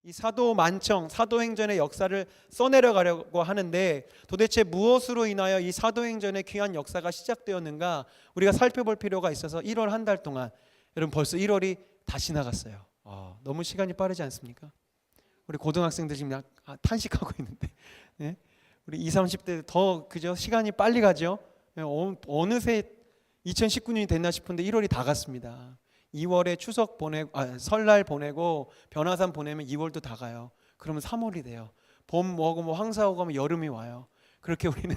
이 사도만청, 사도행전의 역사를 써내려가려고 하는데 도대체 무엇으로 인하여 이 사도행전의 귀한 역사가 시작되었는가 우리가 살펴볼 필요가 있어서 1월 한 달 동안, 여러분 벌써 1월이 다 지나갔어요. 너무 시간이 빠르지 않습니까? 우리 고등학생들 지금 탄식하고 있는데, 네? 우리 20, 30대 더 그죠? 시간이 빨리 가죠. 어느새 2019년이 됐나 싶은데 1월이 다 갔습니다. 2월에 추석 보내고 설날 보내고 변화산 보내면 2월도 다 가요. 그러면 3월이 돼요. 봄 오고 뭐 황사 오고 하면 여름이 와요. 그렇게 우리는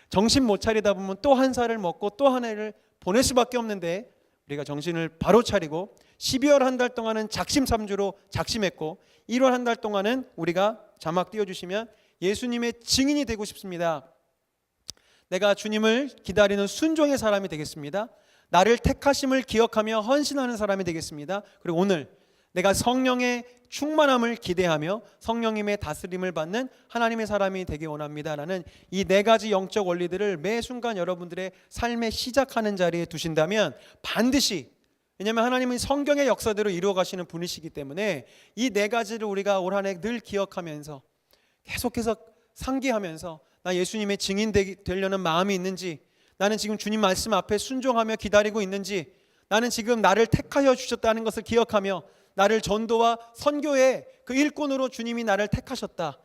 정신 못 차리다 보면 또 한 살을 먹고 또 한 해를 보낼 수밖에 없는데, 우리가 정신을 바로 차리고 12월 한 달 동안은 작심삼주로 작심했고 1월 한 달 동안은 우리가 자막 띄워주시면 예수님의 증인이 되고 싶습니다. 내가 주님을 기다리는 순종의 사람이 되겠습니다. 나를 택하심을 기억하며 헌신하는 사람이 되겠습니다. 그리고 오늘 내가 성령의 충만함을 기대하며 성령님의 다스림을 받는 하나님의 사람이 되기 원합니다 라는 이 네 가지 영적 원리들을 매 순간 여러분들의 삶에 시작하는 자리에 두신다면 반드시, 왜냐하면 하나님은 성경의 역사대로 이루어 가시는 분이시기 때문에 이 네 가지를 우리가 올 한 해 늘 기억하면서 계속해서 상기하면서 나 예수님의 증인 되려는 마음이 있는지, 나는 지금 주님 말씀 앞에 순종하며 기다리고 있는지, 나는 지금 나를 택하여 주셨다는 것을 기억하며 나를 전도와 선교의 그 일꾼으로 주님이 나를 택하셨다,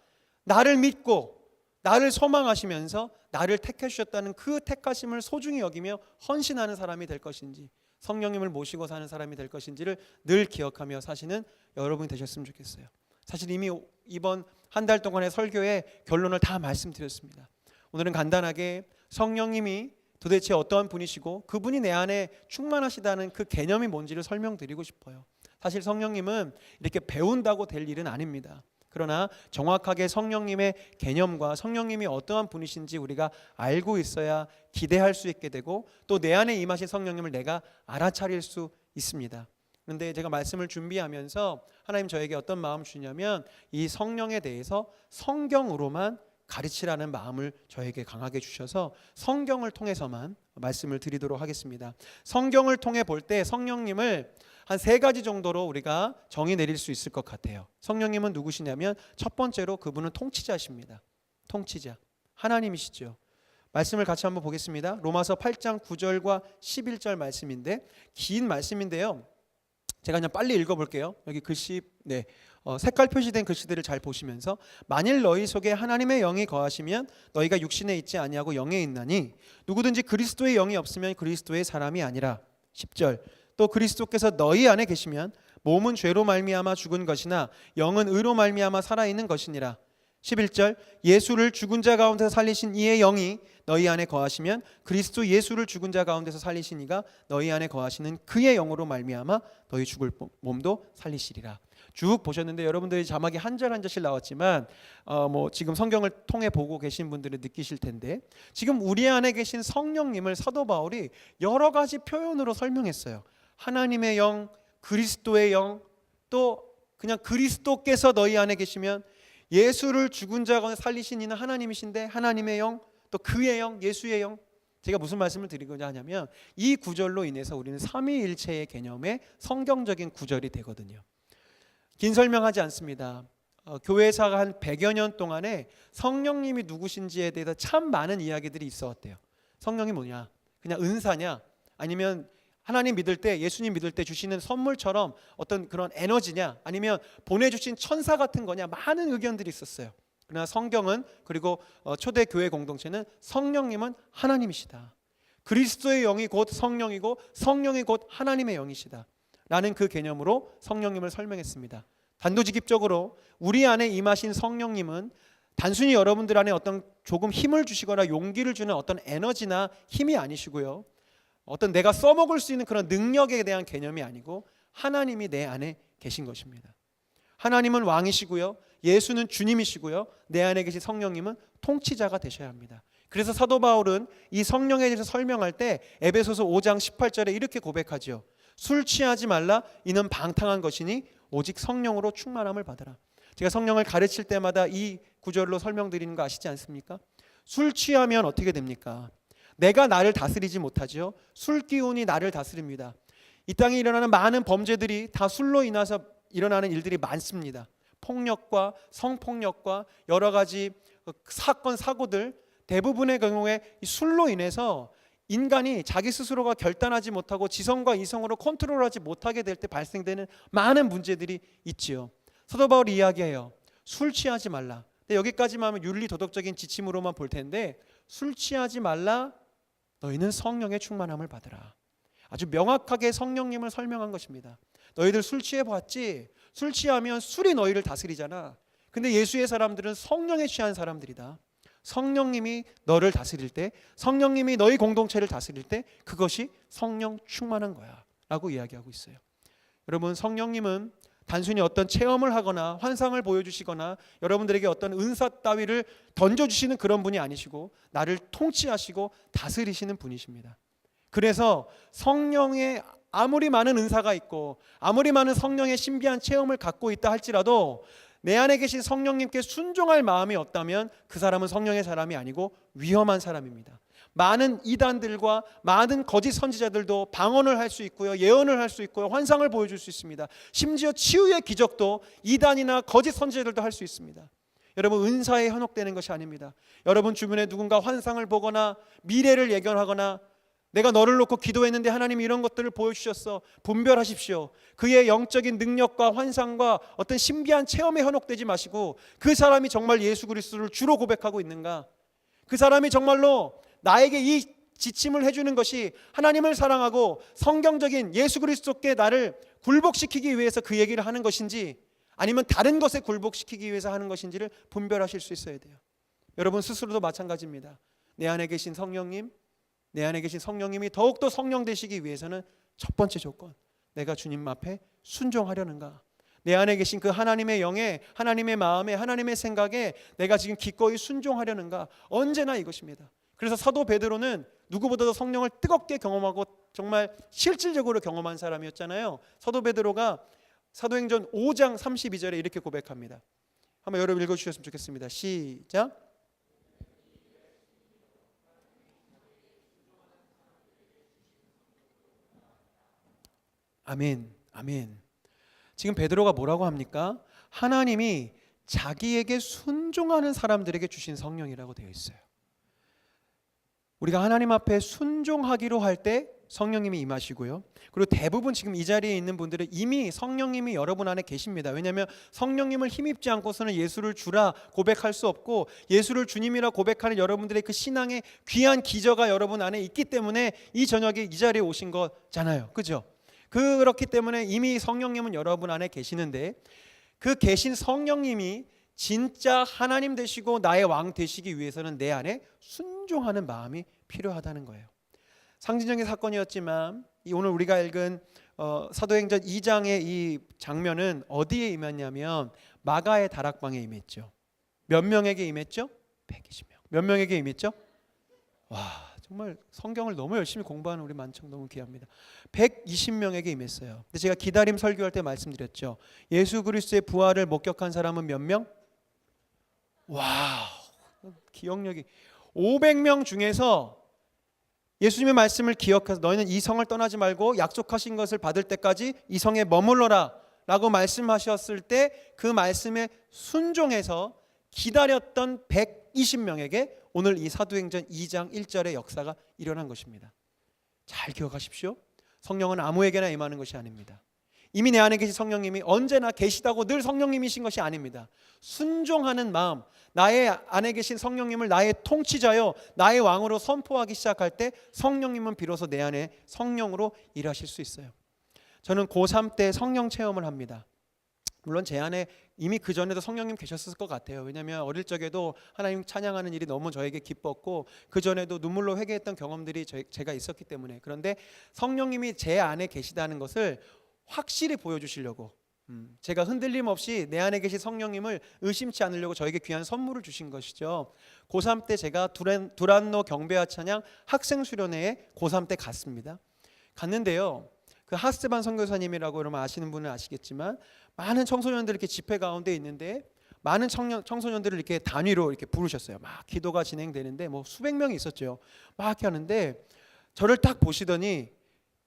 나를 믿고 나를 소망하시면서 나를 택해 주셨다는 그 택하심을 소중히 여기며 헌신하는 사람이 될 것인지, 성령님을 모시고 사는 사람이 될 것인지를 늘 기억하며 사시는 여러분이 되셨으면 좋겠어요. 사실 이미 이번 한 달 동안의 설교의 결론을 다 말씀드렸습니다. 오늘은 간단하게 성령님이 도대체 어떠한 분이시고 그분이 내 안에 충만하시다는 그 개념이 뭔지를 설명드리고 싶어요. 사실 성령님은 이렇게 배운다고 될 일은 아닙니다. 그러나 정확하게 성령님의 개념과 성령님이 어떠한 분이신지 우리가 알고 있어야 기대할 수 있게 되고 또 내 안에 임하신 성령님을 내가 알아차릴 수 있습니다. 그런데 제가 말씀을 준비하면서 하나님 저에게 어떤 마음을 주냐면 이 성령에 대해서 성경으로만 가르치라는 마음을 저에게 강하게 주셔서 성경을 통해서만 말씀을 드리도록 하겠습니다. 성경을 통해 볼 때 성령님을 한 세 가지 정도로 우리가 정의 내릴 수 있을 것 같아요. 성령님은 누구시냐면 첫 번째로 그분은 통치자십니다. 통치자, 하나님이시죠. 말씀을 같이 한번 보겠습니다. 로마서 8장 9절과 11절 말씀인데 긴 말씀인데요. 제가 그냥 빨리 읽어볼게요. 여기 글씨 색깔 표시된 글씨들을 잘 보시면서 만일 너희 속에 하나님의 영이 거하시면 너희가 육신에 있지 아니하고 영에 있나니 누구든지 그리스도의 영이 없으면 그리스도의 사람이 아니라. 10절 또 그리스도께서 너희 안에 계시면 몸은 죄로 말미암아 죽은 것이나 영은 의로 말미암아 살아있는 것이니라. 11절 예수를 죽은 자 가운데서 살리신 이의 영이 너희 안에 거하시면 그리스도 예수를 죽은 자 가운데서 살리신 이가 너희 안에 거하시는 그의 영으로 말미암아 너희 죽을 몸도 살리시리라. 쭉 보셨는데 여러분들이 자막이 한 절 한 절씩 나왔지만 지금 성경을 통해 보고 계신 분들은 느끼실 텐데 지금 우리 안에 계신 성령님을 사도 바울이 여러 가지 표현으로 설명했어요. 하나님의 영, 그리스도의 영, 또 그냥 그리스도께서 너희 안에 계시면 예수를 죽은 자 가운데 살리신 이는 하나님이신데 하나님의 영, 또 그의 영, 예수의 영. 제가 무슨 말씀을 드리고자 하냐면 이 구절로 인해서 우리는 삼위일체의 개념의 성경적인 구절이 되거든요. 긴 설명하지 않습니다. 교회사가 한 100여 년 동안에 성령님이 누구신지에 대해서 참 많은 이야기들이 있어왔대요. 성령이 뭐냐? 그냥 은사냐? 아니면 하나님 믿을 때, 예수님 믿을 때 주시는 선물처럼 어떤 그런 에너지냐? 아니면 보내주신 천사 같은 거냐? 많은 의견들이 있었어요. 그러나 성경은, 그리고 초대교회 공동체는 성령님은 하나님이시다, 그리스도의 영이 곧 성령이고 성령이 곧 하나님의 영이시다 라는 그 개념으로 성령님을 설명했습니다. 단도직입적으로 우리 안에 임하신 성령님은 단순히 여러분들 안에 어떤 조금 힘을 주시거나 용기를 주는 어떤 에너지나 힘이 아니시고요, 어떤 내가 써먹을 수 있는 그런 능력에 대한 개념이 아니고 하나님이 내 안에 계신 것입니다. 하나님은 왕이시고요, 예수는 주님이시고요, 내 안에 계신 성령님은 통치자가 되셔야 합니다. 그래서 사도 바울은 이 성령에 대해서 설명할 때 에베소서 5장 18절에 이렇게 고백하죠. 술 취하지 말라, 이는 방탕한 것이니 오직 성령으로 충만함을 받으라. 제가 성령을 가르칠 때마다 이 구절로 설명드리는 거 아시지 않습니까? 술 취하면 어떻게 됩니까? 내가 나를 다스리지 못하죠. 술 기운이 나를 다스립니다. 이 땅에 일어나는 많은 범죄들이 다 술로 인해서 일어나는 일들이 많습니다. 폭력과 성폭력과 여러 가지 사건 사고들, 대부분의 경우에 이 술로 인해서 인간이 자기 스스로가 결단하지 못하고 지성과 이성으로 컨트롤하지 못하게 될 때 발생되는 많은 문제들이 있지요. 사도 바울이 이야기해요. 술 취하지 말라. 근데 여기까지만 하면 윤리 도덕적인 지침으로만 볼 텐데, 술 취하지 말라, 너희는 성령의 충만함을 받으라. 아주 명확하게 성령님을 설명한 것입니다. 너희들 술 취해 봤지? 술 취하면 술이 너희를 다스리잖아. 근데 예수의 사람들은 성령에 취한 사람들이다. 성령님이 너를 다스릴 때, 성령님이 너희 공동체를 다스릴 때 그것이 성령 충만한 거야 라고 이야기하고 있어요. 여러분, 성령님은 단순히 어떤 체험을 하거나 환상을 보여주시거나 여러분들에게 어떤 은사 따위를 던져주시는 그런 분이 아니시고, 나를 통치하시고 다스리시는 분이십니다. 그래서 성령의 아무리 많은 은사가 있고 아무리 많은 성령의 신비한 체험을 갖고 있다 할지라도 내 안에 계신 성령님께 순종할 마음이 없다면 그 사람은 성령의 사람이 아니고 위험한 사람입니다. 많은 이단들과 많은 거짓 선지자들도 방언을 할 수 있고요, 예언을 할 수 있고요, 환상을 보여줄 수 있습니다. 심지어 치유의 기적도 이단이나 거짓 선지자들도 할 수 있습니다. 여러분, 은사에 현혹되는 것이 아닙니다. 여러분 주변에 누군가 환상을 보거나 미래를 예견하거나 내가 너를 놓고 기도했는데 하나님이 이런 것들을 보여주셨어, 분별하십시오. 그의 영적인 능력과 환상과 어떤 신비한 체험에 현혹되지 마시고, 그 사람이 정말 예수 그리스도를 주로 고백하고 있는가, 그 사람이 정말로 나에게 이 지침을 해주는 것이 하나님을 사랑하고 성경적인 예수 그리스도께 나를 굴복시키기 위해서 그 얘기를 하는 것인지, 아니면 다른 것에 굴복시키기 위해서 하는 것인지를 분별하실 수 있어야 돼요. 여러분 스스로도 마찬가지입니다. 내 안에 계신 성령님, 내 안에 계신 성령님이 더욱더 성령 되시기 위해서는 첫 번째 조건, 내가 주님 앞에 순종하려는가, 내 안에 계신 그 하나님의 영에, 하나님의 마음에, 하나님의 생각에 내가 지금 기꺼이 순종하려는가, 언제나 이것입니다. 그래서 사도 베드로는 누구보다도 성령을 뜨겁게 경험하고 정말 실질적으로 경험한 사람이었잖아요. 사도 베드로가 사도행전 5장 32절에 이렇게 고백합니다. 한번 여러분 읽어주셨으면 좋겠습니다. 시작. 아멘, 아멘. 지금 베드로가 뭐라고 합니까? 하나님이 자기에게 순종하는 사람들에게 주신 성령이라고 되어 있어요. 우리가 하나님 앞에 순종하기로 할 때 성령님이 임하시고요. 그리고 대부분 지금 이 자리에 있는 분들은 이미 성령님이 여러분 안에 계십니다. 왜냐하면 성령님을 힘입지 않고서는 예수를 주라 고백할 수 없고, 예수를 주님이라 고백하는 여러분들의 그 신앙의 귀한 기저가 여러분 안에 있기 때문에 이 저녁에 이 자리에 오신 거잖아요. 그죠? 그렇기 때문에 이미 성령님은 여러분 안에 계시는데, 그 계신 성령님이 진짜 하나님 되시고 나의 왕 되시기 위해서는 내 안에 순종하는 마음이 필요하다는 거예요. 상징적인 사건이었지만 오늘 우리가 읽은 사도행전 2장의 이 장면은 어디에 임했냐면 마가의 다락방에 임했죠. 몇 명에게 임했죠? 120명. 몇 명에게 임했죠? 와, 정말 성경을 너무 열심히 공부하는 우리 만청 너무 귀합니다. 120명에게 임했어요. 근데 제가 기다림 설교할 때 말씀드렸죠. 예수 그리스도의 부활을 목격한 사람은 몇 명? 와, 기억력이 500명 중에서 예수님의 말씀을 기억해서 너희는 이 성을 떠나지 말고 약속하신 것을 받을 때까지 이 성에 머물러라 라고 말씀하셨을 때 그 말씀에 순종해서 기다렸던 120명에게 오늘 이 사도행전 2장 1절의 역사가 일어난 것입니다. 잘 기억하십시오. 성령은 아무에게나 임하는 것이 아닙니다. 이미 내 안에 계신 성령님이 언제나 계시다고 늘 성령님이신 것이 아닙니다. 순종하는 마음, 나의 안에 계신 성령님을 나의 통치자요 나의 왕으로 선포하기 시작할 때 성령님은 비로소 내 안에 성령으로 일하실 수 있어요. 저는 고3 때 성령 체험을 합니다. 물론 제 안에 이미 그 전에도 성령님 계셨을 것 같아요. 왜냐하면 어릴 적에도 하나님 찬양하는 일이 너무 저에게 기뻤고, 그 전에도 눈물로 회개했던 경험들이 제가 있었기 때문에. 그런데 성령님이 제 안에 계시다는 것을 확실히 보여주시려고, 제가 흔들림 없이 내 안에 계신 성령님을 의심치 않으려고 저에게 귀한 선물을 주신 것이죠. 고3 때 제가 두란노 경배와 찬양 학생 수련회에 고3 때 갔습니다. 갔는데요, 그 하스반 선교사님이라고 여러분 아시는 분은 아시겠지만 많은 청소년들이 이렇게 집회 가운데 있는데 많은 청소년들을 이렇게 단위로 이렇게 부르셨어요. 막 기도가 진행되는데 뭐 수백 명이 있었죠. 막 이렇게 하는데 저를 딱 보시더니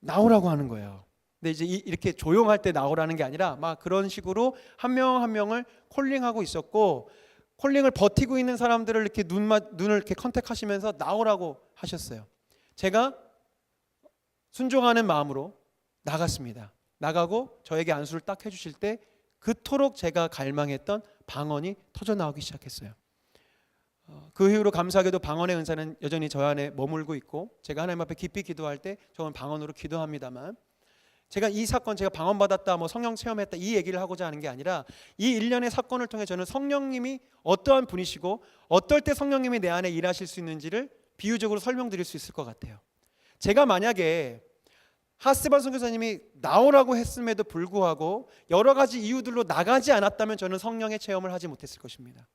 나오라고 하는 거예요. 근데 이제 이렇게 조용할 때 나오라는 게 아니라 막 그런 식으로 한 명 한 명을 콜링하고 있었고, 콜링을 버티고 있는 사람들을 이렇게 눈을 이렇게 컨택하시면서 나오라고 하셨어요. 제가 순종하는 마음으로 나갔습니다. 나가고 저에게 안수를 딱 해주실 때 그토록 제가 갈망했던 방언이 터져 나오기 시작했어요. 그 이후로 감사하게도 방언의 은사는 여전히 저 안에 머물고 있고, 제가 하나님 앞에 깊이 기도할 때 저는 방언으로 기도합니다만, 제가 이 사건, 제가 방언 받았다, 뭐 성령 체험했다 이 얘기를 하고자 하는 게 아니라, 이 일련의 사건을 통해 저는 성령님이 어떠한 분이시고 어떨 때 성령님이 내 안에 일하실 수 있는지를 비유적으로 설명드릴 수 있을 것 같아요. 제가 만약에 하스반 선교사님이 나오라고 했음에도 불구하고 여러 가지 이유들로 나가지 않았다면 저는 성령의 체험을 하지 못했을 것입니다.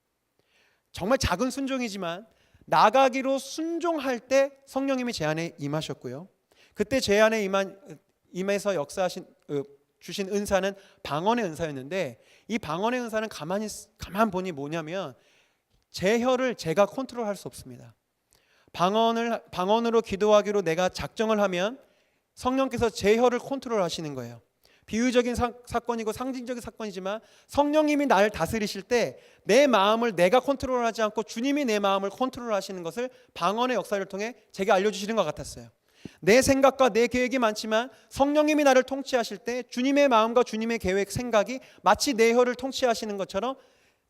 정말 작은 순종이지만 나가기로 순종할 때 성령님이 제 안에 임하셨고요. 그때 제 안에 임해서 역사하신 주신 은사는 방언의 은사였는데, 이 방언의 은사는 가만 보니 뭐냐면 제 혀를 제가 컨트롤할 수 없습니다. 방언으로 기도하기로 내가 작정을 하면 성령께서 제 혀를 컨트롤하시는 거예요. 비유적인 사건이고 상징적인 사건이지만 성령님이 나를 다스리실 때 내 마음을 내가 컨트롤하지 않고 주님이 내 마음을 컨트롤하시는 것을 방언의 역사를 통해 제게 알려주시는 것 같았어요. 내 생각과 내 계획이 많지만 성령님이 나를 통치하실 때 주님의 마음과 주님의 계획, 생각이 마치 내 혀를 통치하시는 것처럼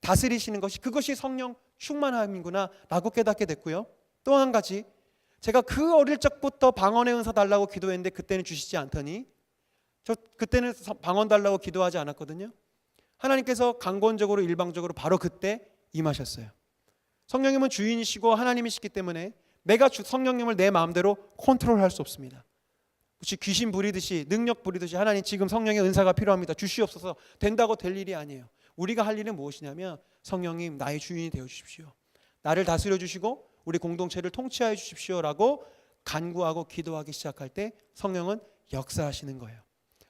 다스리시는 것이, 그것이 성령 충만함이구나 라고 깨닫게 됐고요. 또 한 가지, 제가 그 어릴 적부터 방언의 은사 달라고 기도했는데 그때는 주시지 않더니, 저 그때는 방언 달라고 기도하지 않았거든요. 하나님께서 강권적으로 일방적으로 바로 그때 임하셨어요. 성령님은 주인이시고 하나님이시기 때문에 내가 성령님을 내 마음대로 컨트롤할 수 없습니다. 혹시 귀신 부리듯이, 능력 부리듯이 하나님 지금 성령의 은사가 필요합니다, 주시옵소서, 된다고 될 일이 아니에요. 우리가 할 일은 무엇이냐면, 성령님 나의 주인이 되어 주십시오, 나를 다스려 주시고 우리 공동체를 통치하여 주십시오라고 간구하고 기도하기 시작할 때 성령은 역사하시는 거예요.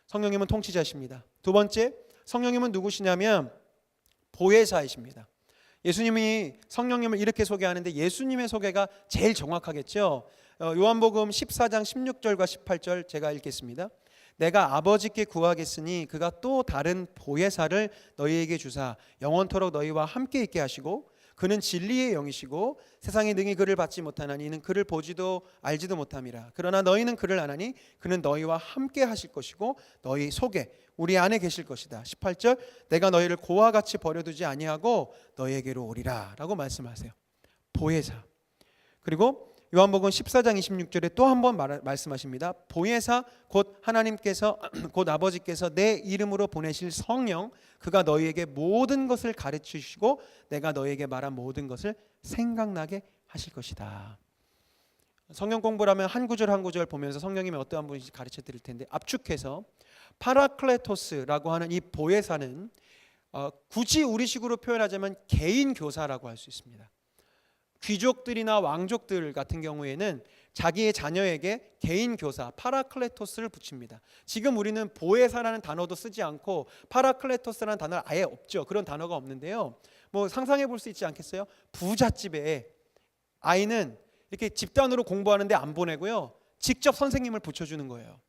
성령님은 통치자십니다. 두 번째, 성령님은 누구시냐면 보혜사이십니다. 예수님이 성령님을 이렇게 소개하는데 예수님의 소개가 제일 정확하겠죠. 요한복음 14장 16절과 18절 제가 읽겠습니다. 내가 아버지께 구하겠으니 그가 또 다른 보혜사를 너희에게 주사 영원토록 너희와 함께 있게 하시고, 그는 진리의 영이시고 세상이 능히 그를 받지 못하나니 이는 그를 보지도 알지도 못함이라. 그러나 너희는 그를 아나니 그는 너희와 함께 하실 것이고 너희 속에 우리 안에 계실 것이다. 18절, 내가 너희를 고와 같이 버려두지 아니하고 너희에게로 오리라 라고 말씀하세요. 보혜사. 그리고 요한복음 14장 26절에 또 한 번 말씀하십니다. 보혜사 곧 하나님께서 곧 아버지께서 내 이름으로 보내실 성령, 그가 너희에게 모든 것을 가르치시고 내가 너희에게 말한 모든 것을 생각나게 하실 것이다. 성경 공부를 하면 한 구절 한 구절 보면서 성령님이 어떠한 분인지 가르쳐 드릴 텐데, 압축해서 파라클레토스라고 하는 이 보혜사는 굳이 우리식으로 표현하자면 개인 교사라고 할 수 있습니다. 귀족들이나 왕족들 같은 경우에는 자기의 자녀에게 개인 교사 파라클레토스를 붙입니다. 지금 우리는 보혜사라는 단어도 쓰지 않고 파라클레토스라는 단어가 아예 없죠. 그런 단어가 없는데요. 뭐 상상해 볼 수 있지 않겠어요? 부잣집에 아이는 이렇게 집단으로 공부하는데 안 보내고요, 직접 선생님을 붙여주는 거예요.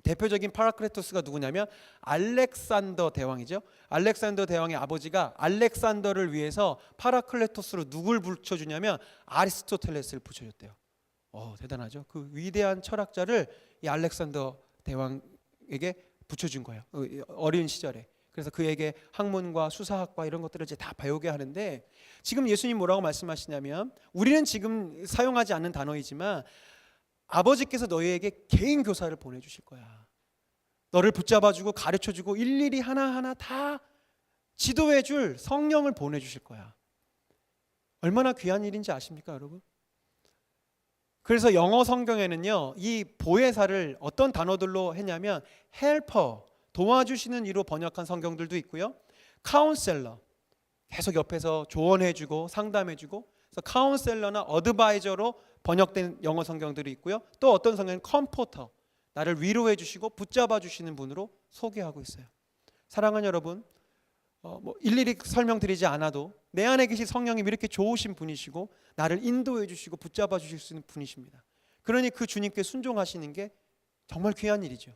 대표적인 파라클레토스가 누구냐면 알렉산더 대왕이죠. 알렉산더 대왕의 아버지가 알렉산더를 위해서 파라클레토스로 누굴 붙여주냐면 아리스토텔레스를 붙여줬대요. 대단하죠. 그 위대한 철학자를 이 알렉산더 대왕에게 붙여준 거예요, 어린 시절에. 그래서 그에게 학문과 수사학과 이런 것들을 이제 다 배우게 하는데, 지금 예수님 뭐라고 말씀하시냐면, 우리는 지금 사용하지 않는 단어이지만 아버지께서 너희에게 개인 교사를 보내주실 거야. 너를 붙잡아주고 가르쳐주고 일일이 하나하나 다 지도해줄 성령을 보내주실 거야. 얼마나 귀한 일인지 아십니까, 여러분? 그래서 영어 성경에는요, 이 보혜사를 어떤 단어들로 했냐면 헬퍼, 도와주시는 이로 번역한 성경들도 있고요, 카운셀러, 계속 옆에서 조언해주고 상담해주고, 그래서 카운셀러나 어드바이저로 번역된 영어 성경들이 있고요, 또 어떤 성경은 컴포터, 나를 위로해 주시고 붙잡아 주시는 분으로 소개하고 있어요. 사랑하는 여러분, 일일이 설명드리지 않아도 내 안에 계신 성령님 이렇게 좋으신 분이시고 나를 인도해 주시고 붙잡아 주실 수 있는 분이십니다. 그러니 그 주님께 순종하시는 게 정말 귀한 일이죠.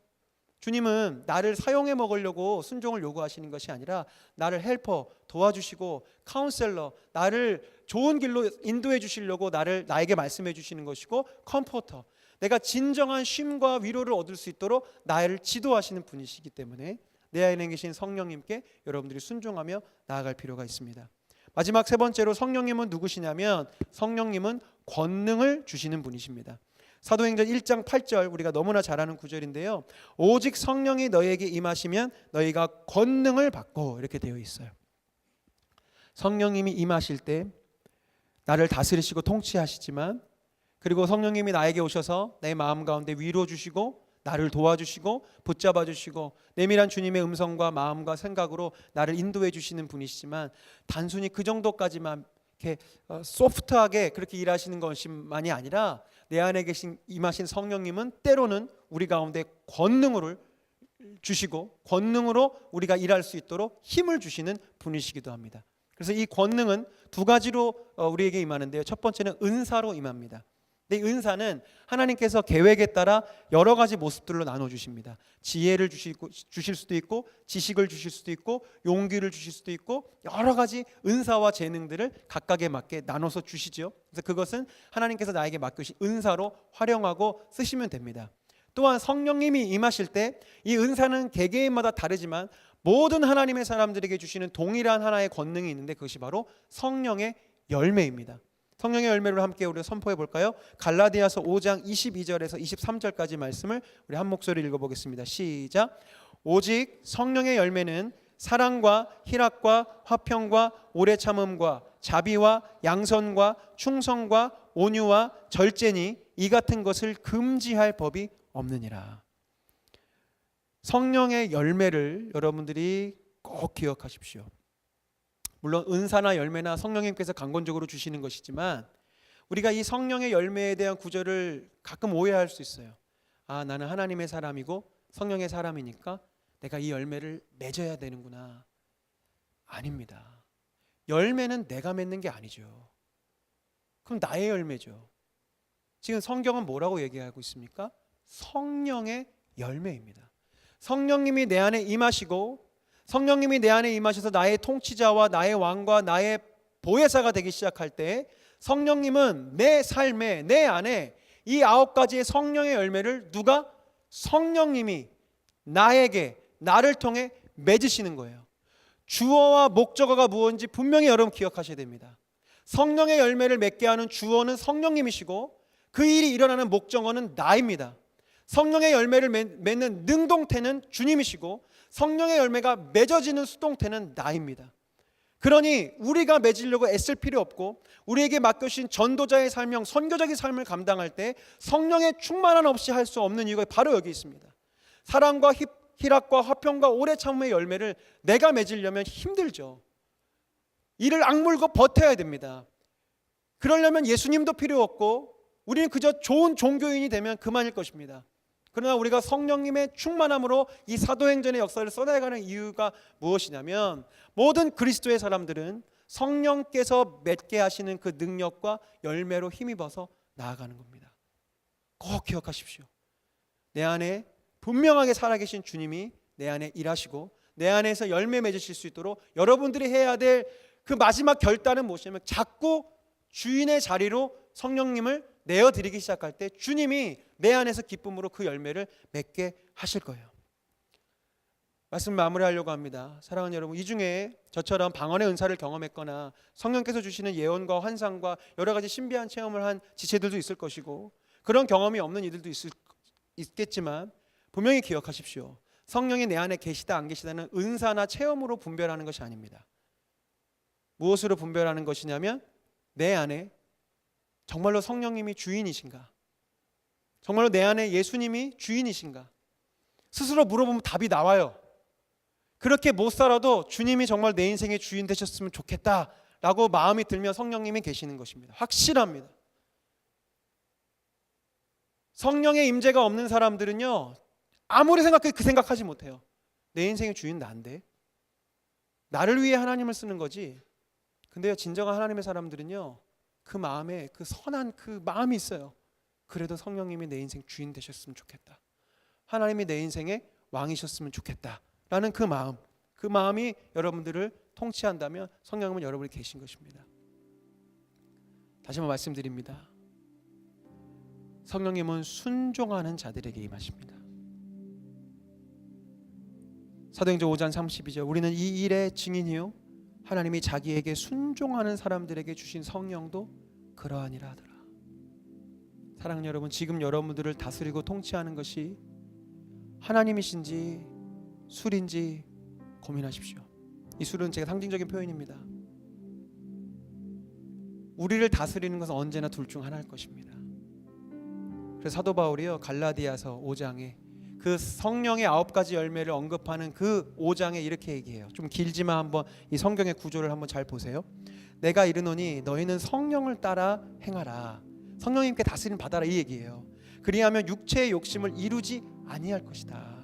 주님은 나를 사용해 먹으려고 순종을 요구하시는 것이 아니라 나를 헬퍼, 도와주시고 카운셀러, 나를 좋은 길로 인도해 주시려고 나에게 말씀해 주시는 것이고, 컴포터, 내가 진정한 쉼과 위로를 얻을 수 있도록 나를 지도하시는 분이시기 때문에 내 안에 계신 성령님께 여러분들이 순종하며 나아갈 필요가 있습니다. 마지막 세 번째로 성령님은 누구시냐면, 성령님은 권능을 주시는 분이십니다. 사도행전 1장 8절, 우리가 너무나 잘 아는 구절인데요. 오직 성령이 너희에게 임하시면 너희가 권능을 받고, 이렇게 되어 있어요. 성령님이 임하실 때 나를 다스리시고 통치하시지만, 그리고 성령님이 나에게 오셔서 내 마음 가운데 위로 주시고 나를 도와주시고 붙잡아 주시고 내밀한 주님의 음성과 마음과 생각으로 나를 인도해 주시는 분이시지만, 단순히 그 정도까지만 이렇게 소프트하게 그렇게 일하시는 것만이 아니라 내 안에 계신 임하신 성령님은 때로는 우리 가운데 권능을 주시고 권능으로 우리가 일할 수 있도록 힘을 주시는 분이시기도 합니다. 그래서 이 권능은 두 가지로 우리에게 임하는데요. 첫 번째는 은사로 임합니다. 근데 이 은사는 하나님께서 계획에 따라 여러 가지 모습들로 나눠주십니다. 지혜를 주실 수도 있고, 지식을 주실 수도 있고, 용기를 주실 수도 있고, 여러 가지 은사와 재능들을 각각에 맞게 나눠서 주시죠. 그래서 그것은 하나님께서 나에게 맡기신 은사로 활용하고 쓰시면 됩니다. 또한 성령님이 임하실 때 이 은사는 개개인마다 다르지만 모든 하나님의 사람들에게 주시는 동일한 하나의 권능이 있는데, 그것이 바로 성령의 열매입니다. 성령의 열매를 함께 우리가 선포해 볼까요? 갈라디아서 5장 22절에서 23절까지 말씀을 우리 한 목소리로 읽어보겠습니다. 시작. 오직 성령의 열매는 사랑과 희락과 화평과 오래 참음과 자비와 양선과 충성과 온유와 절제니 이 같은 것을 금지할 법이 없느니라. 성령의 열매를 여러분들이 꼭 기억하십시오. 물론 은사나 열매나 성령님께서 강권적으로 주시는 것이지만, 우리가 이 성령의 열매에 대한 구절을 가끔 오해할 수 있어요. 아, 나는 하나님의 사람이고 성령의 사람이니까 내가 이 열매를 맺어야 되는구나. 아닙니다. 열매는 내가 맺는 게 아니죠. 그럼 나의 열매죠. 지금 성경은 뭐라고 얘기하고 있습니까? 성령의 열매입니다. 성령님이 내 안에 임하시고, 성령님이 내 안에 임하셔서 나의 통치자와 나의 왕과 나의 보혜사가 되기 시작할 때, 성령님은 내 삶에, 내 안에 이 9가지의 성령의 열매를 누가? 성령님이 나에게, 나를 통해 맺으시는 거예요. 주어와 목적어가 무엇인지 분명히 여러분 기억하셔야 됩니다. 성령의 열매를 맺게 하는 주어는 성령님이시고, 그 일이 일어나는 목적어는 나입니다. 성령의 열매를 맺는 능동태는 주님이시고, 성령의 열매가 맺어지는 수동태는 나입니다. 그러니 우리가 맺으려고 애쓸 필요 없고, 우리에게 맡겨주신 전도자의 삶형, 선교적인 삶을 감당할 때 성령의 충만함 없이 할 수 없는 이유가 바로 여기 있습니다. 사랑과 희락과 화평과 오래 참음의 열매를 내가 맺으려면 힘들죠. 이를 악물고 버텨야 됩니다. 그러려면 예수님도 필요 없고 우리는 그저 좋은 종교인이 되면 그만일 것입니다. 그러나 우리가 성령님의 충만함으로 이 사도행전의 역사를 써내가는 이유가 무엇이냐면, 모든 그리스도의 사람들은 성령께서 맺게 하시는 그 능력과 열매로 힘입어서 나아가는 겁니다. 꼭 기억하십시오. 내 안에 분명하게 살아계신 주님이 내 안에 일하시고 내 안에서 열매 맺으실 수 있도록 여러분들이 해야 될 그 마지막 결단은 무엇이냐면, 자꾸 주인의 자리로 성령님을 내어드리기 시작할 때 주님이 내 안에서 기쁨으로 그 열매를 맺게 하실 거예요. 말씀 마무리하려고 합니다. 사랑하는 여러분, 이 중에 저처럼 방언의 은사를 경험했거나 성령께서 주시는 예언과 환상과 여러 가지 신비한 체험을 한 지체들도 있을 것이고, 그런 경험이 없는 이들도 있겠지만 분명히 기억하십시오. 성령이 내 안에 계시다 안 계시다는 은사나 체험으로 분별하는 것이 아닙니다. 무엇으로 분별하는 것이냐면, 내 안에 정말로 성령님이 주인이신가? 정말로 내 안에 예수님이 주인이신가? 스스로 물어보면 답이 나와요. 그렇게 못 살아도 주님이 정말 내 인생의 주인 되셨으면 좋겠다라고 마음이 들면 성령님이 계시는 것입니다. 확실합니다. 성령의 임재가 없는 사람들은요, 아무리 생각해도 그 생각하지 못해요. 내 인생의 주인 난데, 나를 위해 하나님을 쓰는 거지. 근데요, 진정한 하나님의 사람들은요, 그 마음에 그 선한 그 마음이 있어요. 그래도 성령님이 내 인생 주인 되셨으면 좋겠다. 하나님이 내 인생의 왕이셨으면 좋겠다라는 그 마음이 여러분들을 통치한다면 성령님은 여러분이 계신 것입니다. 다시 한번 말씀드립니다. 성령님은 순종하는 자들에게 임하십니다. 사도행전 5장 32절 우리는 이 일의 증인이요 하나님이 자기에게 순종하는 사람들에게 주신 성령도 그러하니라 하더라. 사랑하는 여러분, 지금 여러분들을 다스리고 통치하는 것이 하나님이신지 술인지 고민하십시오. 이 술은 제가 상징적인 표현입니다. 우리를 다스리는 것은 언제나 둘 중 하나일 것입니다. 그래서 사도 바울이요 갈라디아서 5장에 그 성령의 9가지 열매를 언급하는 그 5장에 이렇게 얘기해요. 좀 길지만 한번 이 성경의 구조를 한번 잘 보세요. 내가 이르노니 너희는 성령을 따라 행하라. 성령님께 다스림 받아라 이 얘기예요. 그리하면 육체의 욕심을 이루지 아니할 것이다.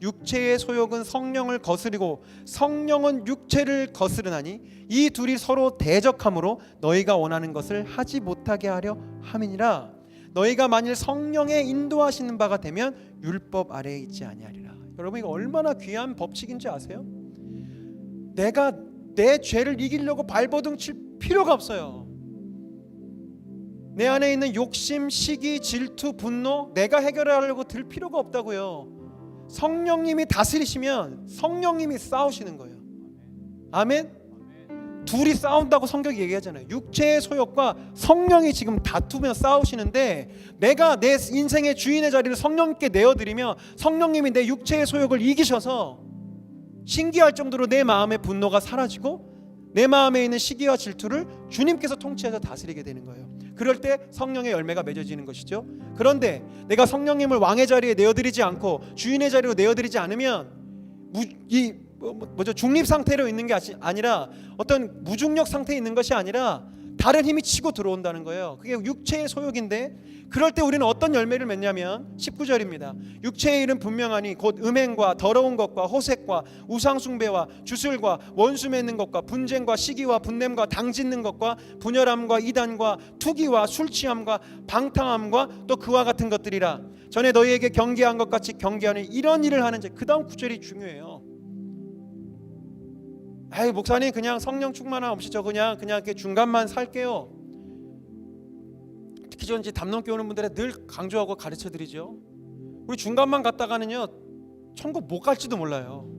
육체의 소욕은 성령을 거스리고 성령은 육체를 거스르나니 이 둘이 서로 대적함으로 너희가 원하는 것을 하지 못하게 하려 함이니라. 너희가 만일 성령의 인도하시는 바가 되면 율법 아래에 있지 아니하리라. 여러분 이거 얼마나 귀한 법칙인지 아세요? 내가 내 죄를 이기려고 발버둥 칠 필요가 없어요. 내 안에 있는 욕심, 시기, 질투, 분노 내가 해결하려고 들 필요가 없다고요. 성령님이 다스리시면 성령님이 싸우시는 거예요. 아멘? 둘이 싸운다고 성경이 얘기하잖아요. 육체의 소욕과 성령이 지금 다투며 싸우시는데 내가 내 인생의 주인의 자리를 성령님께 내어드리며 성령님이 내 육체의 소욕을 이기셔서 신기할 정도로 내 마음의 분노가 사라지고 내 마음에 있는 시기와 질투를 주님께서 통치해서 다스리게 되는 거예요. 그럴 때 성령의 열매가 맺어지는 것이죠. 그런데 내가 성령님을 왕의 자리에 내어드리지 않고 주인의 자리로 내어드리지 않으면 중립 상태로 있는 게 아니라 어떤 무중력 상태에 있는 것이 아니라 다른 힘이 치고 들어온다는 거예요. 그게 육체의 소욕인데 그럴 때 우리는 어떤 열매를 맺냐면 19절입니다. 육체의 일은 분명하니 곧 음행과 더러운 것과 호색과 우상숭배와 주술과 원수 맺는 것과 분쟁과 시기와 분냄과 당짓는 것과 분열함과 이단과 투기와 술취함과 방탕함과 또 그와 같은 것들이라. 전에 너희에게 경계한 것 같이 경계하는 이런 일을 하는 자. 그 다음 구절이 중요해요. 아이 목사님 그냥 성령 충만함 없이 저 그냥 이렇게 중간만 살게요. 특히 전 이제 담론교 오는 분들에 늘 강조하고 가르쳐드리죠. 우리 중간만 갔다가는요 천국 못 갈지도 몰라요.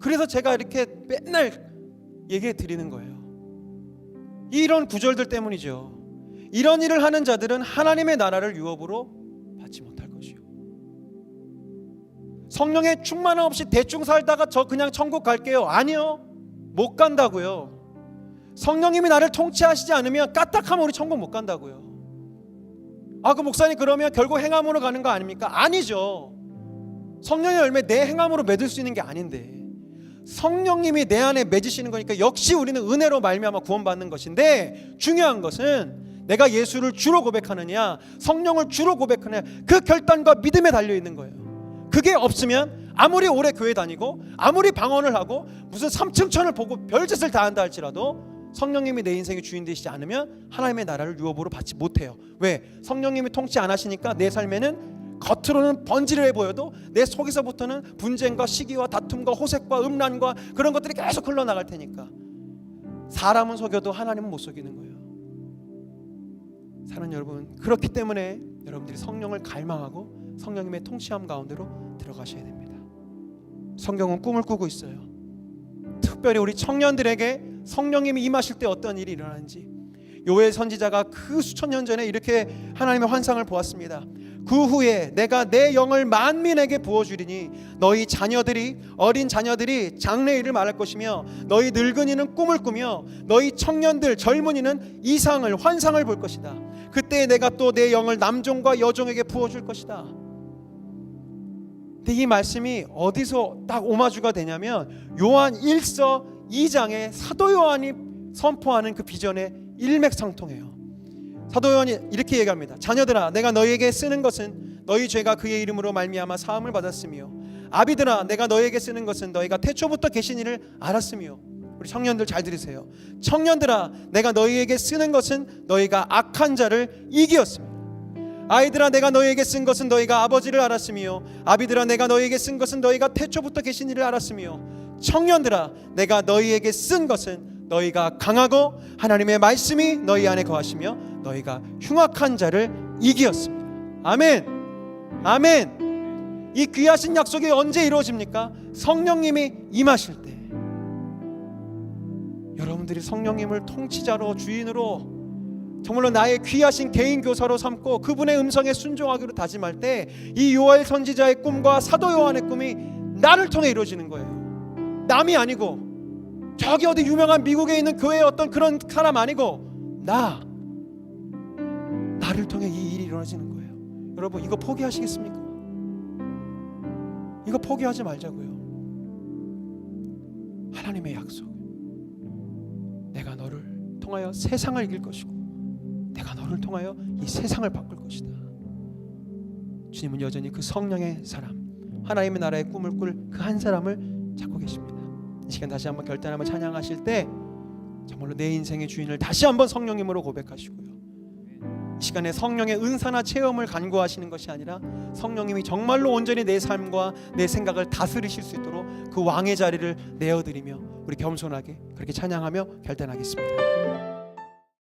그래서 제가 이렇게 맨날 얘기해 드리는 거예요. 이런 구절들 때문이죠. 이런 일을 하는 자들은 하나님의 나라를 유업으로 받지 못할 것이요. 성령의 충만함 없이 대충 살다가 저 그냥 천국 갈게요. 아니요. 못 간다고요. 성령님이 나를 통치하시지 않으면 까딱하면 우리 천국 못 간다고요. 그 목사님 그러면 결국 행함으로 가는 거 아닙니까? 아니죠. 성령의 열매 내 행함으로 맺을 수 있는 게 아닌데 성령님이 내 안에 맺으시는 거니까 역시 우리는 은혜로 말미암아 구원받는 것인데 중요한 것은 내가 예수를 주로 고백하느냐 성령을 주로 고백하느냐 그 결단과 믿음에 달려있는 거예요. 그게 없으면 아무리 오래 교회 다니고 아무리 방언을 하고 무슨 삼층천을 보고 별짓을 다 한다 할지라도 성령님이 내 인생의 주인 되시지 않으면 하나님의 나라를 유업으로 받지 못해요. 왜? 성령님이 통치 안 하시니까 내 삶에는 겉으로는 번지르해 보여도 내 속에서부터는 분쟁과 시기와 다툼과 호색과 음란과 그런 것들이 계속 흘러나갈 테니까 사람은 속여도 하나님은 못 속이는 거예요. 사랑하는 여러분, 그렇기 때문에 여러분들이 성령을 갈망하고 성령님의 통치함 가운데로 들어가셔야 됩니다. 성경은 꿈을 꾸고 있어요. 특별히 우리 청년들에게 성령님이 임하실 때 어떤 일이 일어나는지 요엘 선지자가 그 수천 년 전에 이렇게 하나님의 환상을 보았습니다. 그 후에 내가 내 영을 만민에게 부어주리니 너희 자녀들이 어린 자녀들이 장래일을 말할 것이며 너희 늙은이는 꿈을 꾸며 너희 청년들 젊은이는 이상을 환상을 볼 것이다. 그때 내가 또 내 영을 남종과 여종에게 부어줄 것이다. 근데 이 말씀이 어디서 딱 오마주가 되냐면 요한 1서 2장에 사도 요한이 선포하는 그 비전의 일맥상통해요. 사도 요한이 이렇게 얘기합니다. 자녀들아 내가 너희에게 쓰는 것은 너희 죄가 그의 이름으로 말미암아 사함을 받았으며 아비들아 내가 너희에게 쓰는 것은 너희가 태초부터 계신 이를 알았으며. 우리 청년들 잘 들으세요. 청년들아 내가 너희에게 쓰는 것은 너희가 악한 자를 이기었습니다. 아이들아 내가 너희에게 쓴 것은 너희가 아버지를 알았으며 아비들아 내가 너희에게 쓴 것은 너희가 태초부터 계신 이를 알았으며 청년들아 내가 너희에게 쓴 것은 너희가 강하고 하나님의 말씀이 너희 안에 거하시며 너희가 흉악한 자를 이기었습니다. 아멘. 아멘. 이 귀하신 약속이 언제 이루어집니까? 성령님이 임하실 때. 여러분들이 성령님을 통치자로 주인으로 정말로 나의 귀하신 개인 교사로 삼고 그분의 음성에 순종하기로 다짐할 때 이 요엘 선지자의 꿈과 사도 요한의 꿈이 나를 통해 이루어지는 거예요. 남이 아니고 저기 어디 유명한 미국에 있는 교회의 어떤 그런 사람 아니고 나를 통해 이 일이 이루어지는 거예요. 여러분 이거 포기하시겠습니까? 이거 포기하지 말자고요. 하나님의 약속, 내가 너를 통하여 세상을 이길 것이고 내가 너를 통하여 이 세상을 바꿀 것이다. 주님은 여전히 그 성령의 사람, 하나님의 나라의 꿈을 꿀 그 한 사람을 찾고 계십니다. 이 시간 다시 한번 결단하며 찬양하실 때 정말로 내 인생의 주인을 다시 한번 성령님으로 고백하시고요. 이 시간에 성령의 은사나 체험을 간구하시는 것이 아니라 성령님이 정말로 온전히 내 삶과 내 생각을 다스리실 수 있도록 그 왕의 자리를 내어드리며 우리 겸손하게 그렇게 찬양하며 결단하겠습니다.